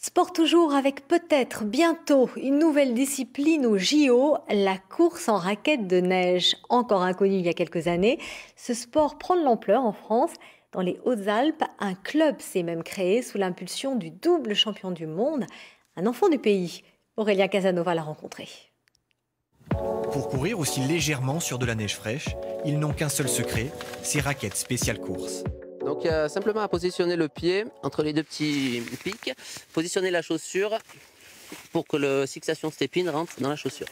Sport toujours avec peut-être bientôt une nouvelle discipline au JO, la course en raquette de neige. Encore inconnu il y a quelques années, ce sport prend de l'ampleur en France. Dans les Hautes-Alpes, un club s'est même créé sous l'impulsion du double champion du monde, un enfant du pays. Aurélien Casanova l'a rencontré. Pour courir aussi légèrement sur de la neige fraîche, ils n'ont qu'un seul secret, ces raquettes spéciales course. Donc il y a simplement à positionner le pied entre les deux petits pics, positionner la chaussure pour que le fixation step-in rentre dans la chaussure.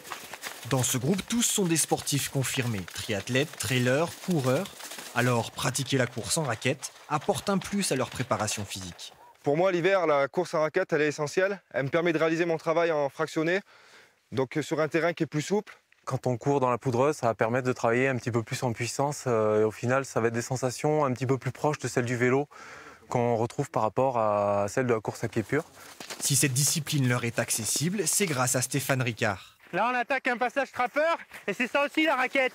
Dans ce groupe, tous sont des sportifs confirmés, triathlètes, trailers, coureurs. Alors pratiquer la course en raquette apporte un plus à leur préparation physique. Pour moi, l'hiver, la course en raquette, elle est essentielle. Elle me permet de réaliser mon travail en fractionné, donc sur un terrain qui est plus souple. Quand on court dans la poudreuse, ça va permettre de travailler un petit peu plus en puissance. Et au final, ça va être des sensations un petit peu plus proches de celles du vélo qu'on retrouve par rapport à celles de la course à pied pur. Si cette discipline leur est accessible, c'est grâce à Stéphane Ricard. Là, on attaque un passage trappeur et c'est ça aussi la raquette.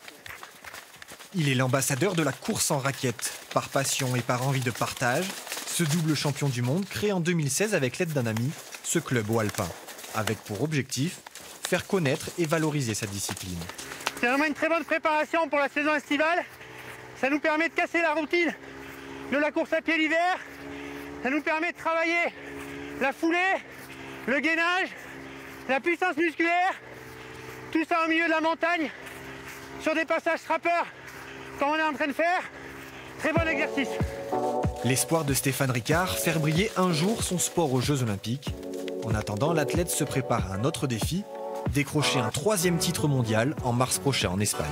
Il est l'ambassadeur de la course en raquette. Par passion et par envie de partage, ce double champion du monde crée en 2016 avec l'aide d'un ami ce club haut alpin, avec pour objectif faire connaître et valoriser sa discipline. C'est vraiment une très bonne préparation pour la saison estivale. Ça nous permet de casser la routine de la course à pied l'hiver. Ça nous permet de travailler la foulée, le gainage, la puissance musculaire. Tout ça au milieu de la montagne, sur des passages trappeurs, comme on est en train de faire. Très bon exercice. L'espoir de Stéphane Ricard, faire briller un jour son sport aux Jeux Olympiques. En attendant, l'athlète se prépare à un autre défi, décrocher un 3e titre mondial en mars prochain en Espagne.